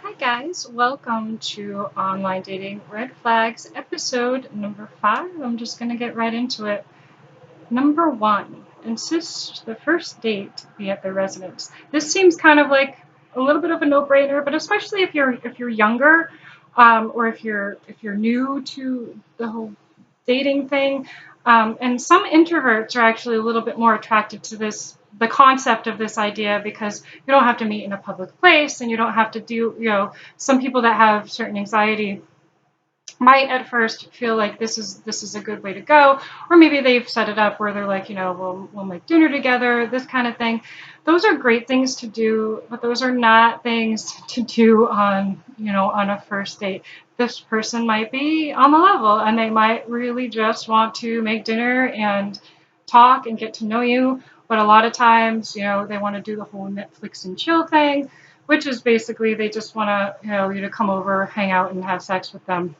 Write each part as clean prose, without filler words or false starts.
Hi guys, welcome to Online Dating Red Flags episode number 5. I'm just going to get right into it. Number 1, insist the first date be at their residence. This seems kind of like a little bit of a no-brainer, but especially if you're younger, or if you're new to the whole dating thing. And some introverts are actually a little bit more attracted to the concept of this idea because you don't have to meet in a public place and you don't have to do, some people that have certain anxiety might at first feel like this is a good way to go, or maybe they've set it up where they're like, we'll make dinner together, this kind of thing. Those are great things to do, but those are not things to do on a first date. This person might be on the level and they might really just want to make dinner and talk and get to know you, but a lot of times, they want to do the whole Netflix and chill thing, which is basically they just want to, you to come over, hang out, and have sex with them.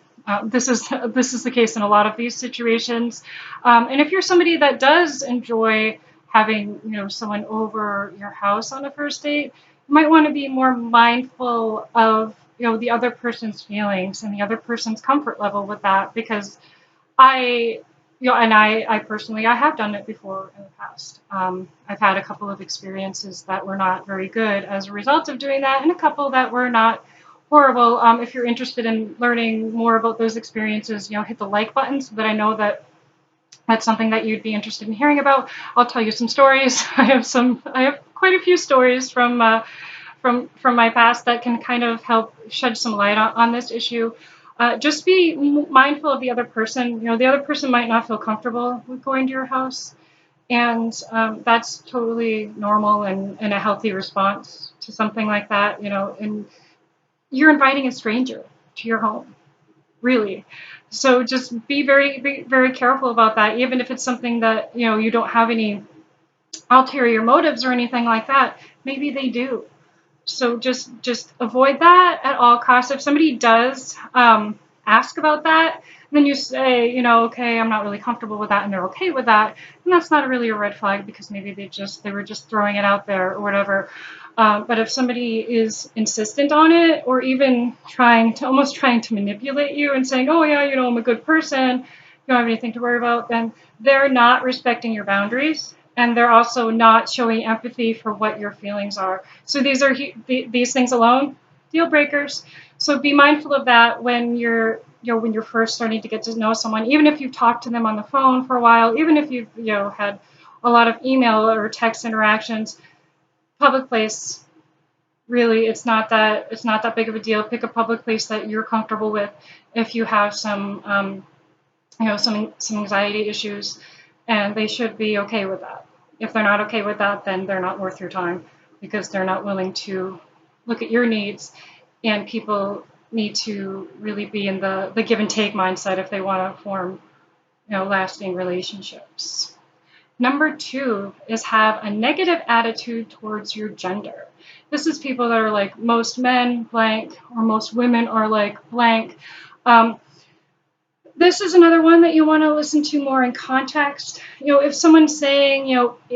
This is the case in a lot of these situations. And if you're somebody that does enjoy having someone over your house on a first date, you might want to be more mindful of the other person's feelings and the other person's comfort level with that, because I and I personally, I have done it before in the past. I've had a couple of experiences that were not very good as a result of doing that, and a couple that were not horrible. If you're interested in learning more about those experiences, hit the like button so that I know that that's something that you'd be interested in hearing about. I'll tell you some stories. I have quite a few stories from my past that can kind of help shed some light on this issue. Just be mindful of the other person. The other person might not feel comfortable with going to your house, and that's totally normal and a healthy response to something like that. And you're inviting a stranger to your home, really. So just be very careful about that, even if it's something that you don't have any ulterior motives or anything like that. Maybe they do. So just avoid that at all costs. If somebody does ask about that, then you say, okay, I'm not really comfortable with that, and they're okay with that, and that's not really a red flag, because maybe they were just throwing it out there or whatever. But if somebody is insistent on it, or even almost trying to manipulate you and saying, oh yeah, I'm a good person, you don't have anything to worry about, then they're not respecting your boundaries, and they're also not showing empathy for what your feelings are. So these things alone, deal breakers. So be mindful of that when you're first starting to get to know someone, even if you've talked to them on the phone for a while, even if you've had a lot of email or text interactions. Public place, really, it's not that big of a deal. Pick a public place that you're comfortable with. If you have some anxiety issues, and they should be okay with that. If they're not okay with that, then they're not worth your time, because they're not willing to look at your needs, and people need to really be in the give and take mindset if they want to form lasting relationships. Number 2 is have a negative attitude towards your gender. This is people that are like, most men blank, or most women are like blank. This is another one that you want to listen to more in context. If someone's saying,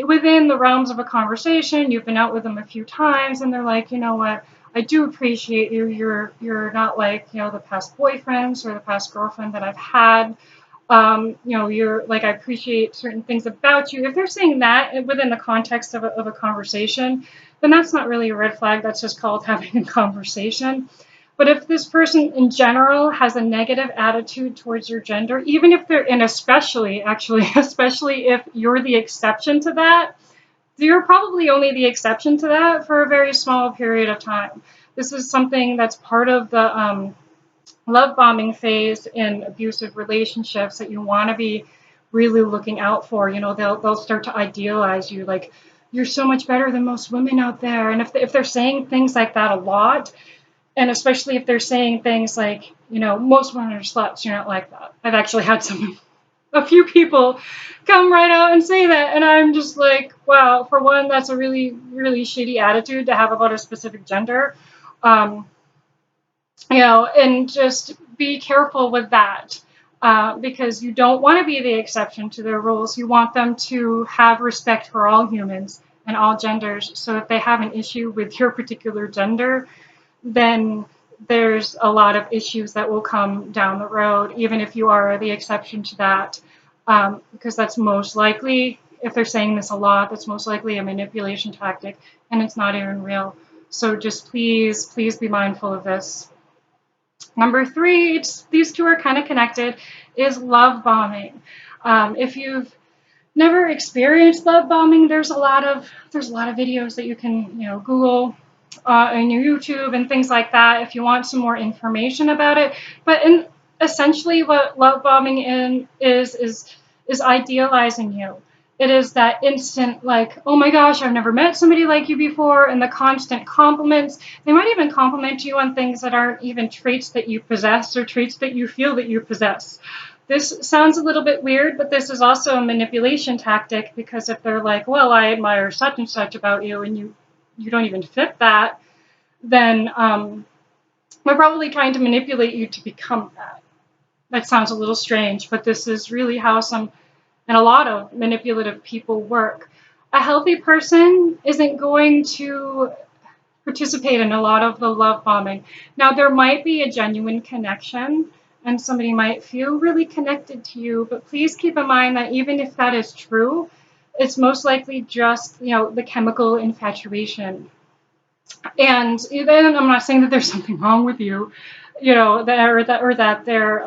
within the realms of a conversation, you've been out with them a few times, and they're like, what, I do appreciate you. You're not like, the past boyfriends or the past girlfriend that I've had. You're like, I appreciate certain things about you. If they're saying that within the context of a conversation, then that's not really a red flag. That's just called having a conversation. But if this person in general has a negative attitude towards your gender, even if they're, and especially, actually, especially if you're the exception to that, you're probably only the exception to that for a very small period of time. This is something that's part of the love bombing phase in abusive relationships that you want to be really looking out for. They'll start to idealize you, like, you're so much better than most women out there. And if they're saying things like that a lot, and especially if they're saying things like, most women are sluts, you're not like that. I've actually had a few people come right out and say that, and I'm just like, wow, for one, that's a really, really shitty attitude to have about a specific gender. And just be careful with that, because you don't want to be the exception to their rules. You want them to have respect for all humans and all genders. So if they have an issue with your particular gender, then there's a lot of issues that will come down the road, even if you are the exception to that, because that's most likely, if they're saying this a lot, that's most likely a manipulation tactic, and it's not even real. So just please, please be mindful of this. Number three, these two are kind of connected, is love bombing. If you've never experienced love bombing, there's a lot of videos that you can Google on your YouTube and things like that if you want some more information about it. But essentially, what love bombing is idealizing you. It is that instant, like, oh my gosh, I've never met somebody like you before, and the constant compliments. They might even compliment you on things that aren't even traits that you possess or traits that you feel that you possess. This sounds a little bit weird, but this is also a manipulation tactic, because if they're like, well, I admire such and such about you, and you don't even fit that, then they're probably trying to manipulate you to become that. That sounds a little strange, but this is really how some and a lot of manipulative people work. A healthy person isn't going to participate in a lot of the love bombing. Now, there might be a genuine connection and somebody might feel really connected to you, but please keep in mind that even if that is true, it's most likely just, the chemical infatuation. And then I'm not saying that there's something wrong with you, that they're,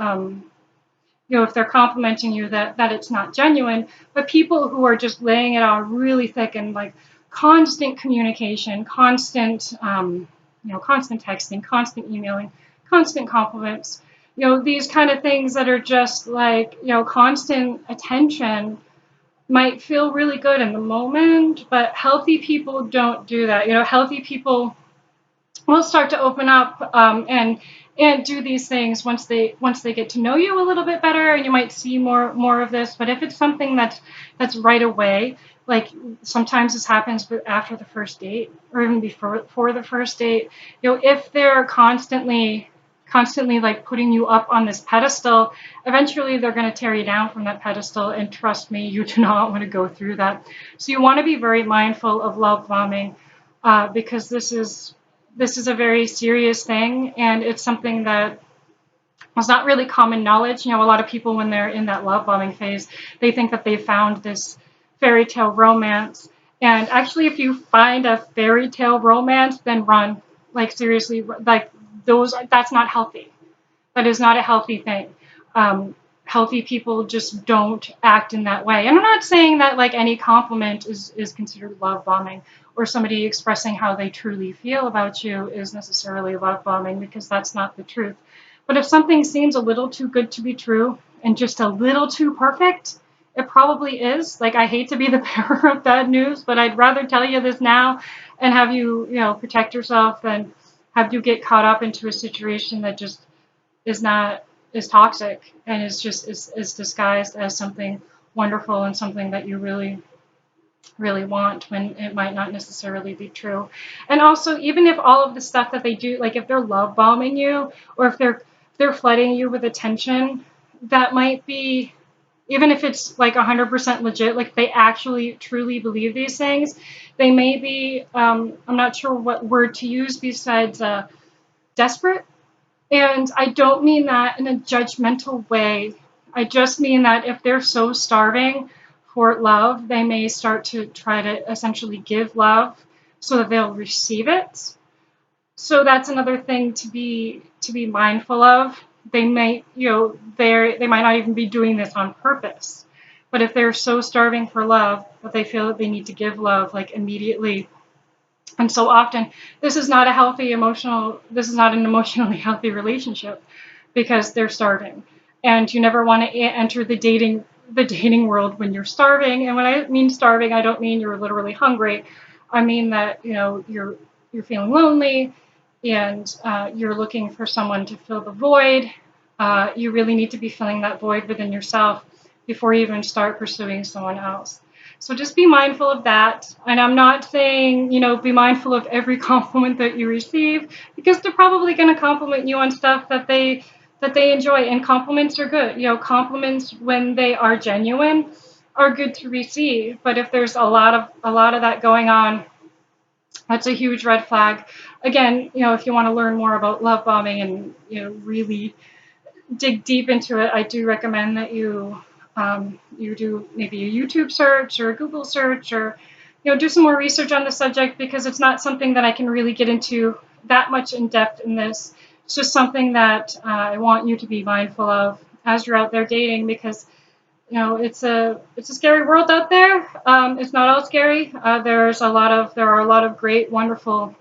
if they're complimenting you, that it's not genuine. But people who are just laying it on really thick and like constant communication, constant texting, constant emailing, constant compliments, these kind of things that are just like, constant attention might feel really good in the moment, but healthy people don't do that. Healthy people will start to open up, and do these things once they get to know you a little bit better, and you might see more of this. But if it's something that's right away, like sometimes this happens after the first date or even before the first date, if they're constantly like putting you up on this pedestal, eventually they're going to tear you down from that pedestal, and trust me, you do not want to go through that. So you want to be very mindful of love bombing, because this is a very serious thing, and it's something that was not really common knowledge. A lot of people, when they're in that love bombing phase, they think that they found this fairy tale romance. And actually, if you find a fairy tale romance, then run. Like, seriously, like, that's not healthy. That is not a healthy thing. Healthy people just don't act in that way. And I'm not saying that like any compliment is considered love bombing, or somebody expressing how they truly feel about you is necessarily love bombing, because that's not the truth. But if something seems a little too good to be true and just a little too perfect, it probably is. Like, I hate to be the bearer of bad news, but I'd rather tell you this now and have you, protect yourself, than have you get caught up into a situation that just is not is toxic, and is disguised as something wonderful and something that you really really want, when it might not necessarily be true. And also, even if all of the stuff that they do, like if they're love bombing you, or if they're flooding you with attention, that might be, even if it's like 100% legit, like they actually truly believe these things, they may be, I'm not sure what word to use besides desperate. And I don't mean that in a judgmental way. I just mean that if they're so starving for love, they may start to try to essentially give love so that they'll receive it. So that's another thing to be mindful of. They may, they might not even be doing this on purpose. But if they're so starving for love that they feel that they need to give love like immediately, and so often, this is not an emotionally healthy relationship, because they're starving. And you never want to enter the dating world when you're starving. And when I mean starving, I don't mean you're literally hungry. I mean that, you're feeling lonely, and you're looking for someone to fill the void. You really need to be filling that void within yourself before you even start pursuing someone else. So just be mindful of that. And I'm not saying, be mindful of every compliment that you receive, because they're probably going to compliment you on stuff that they enjoy, and compliments are good. Compliments, when they are genuine, are good to receive. But if there's a lot of that going on, That's a huge red flag. Again, if you want to learn more about love bombing and really dig deep into it, I do recommend that you do maybe a YouTube search or a Google search, or do some more research on the subject, because it's not something that I can really get into that much in depth in this. It's just something that I want you to be mindful of as you're out there dating, because it's a scary world out there. It's not all scary. There are a lot of great, wonderful,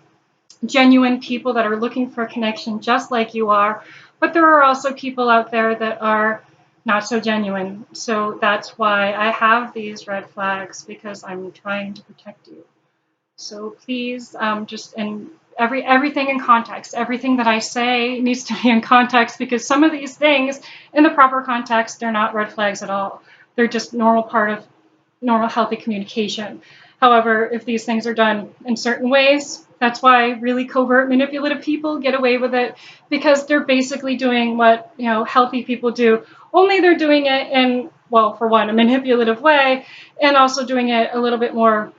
genuine people that are looking for a connection just like you are, but there are also people out there that are not so genuine. So that's why I have these red flags, because I'm trying to protect you. So please, just and everything in context. Everything that I say needs to be in context, because some of these things, in the proper context, they're not red flags at all. They're just normal part of normal healthy communication. However, if these things are done in certain ways, that's why really covert manipulative people get away with it, because they're basically doing what healthy people do. Only they're doing it in, well, for one, a manipulative way, and also doing it a little bit more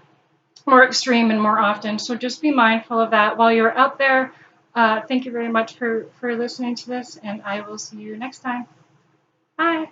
extreme and more often. So just be mindful of that while you're out there. Thank you very much for listening to this, and I will see you next time. Bye.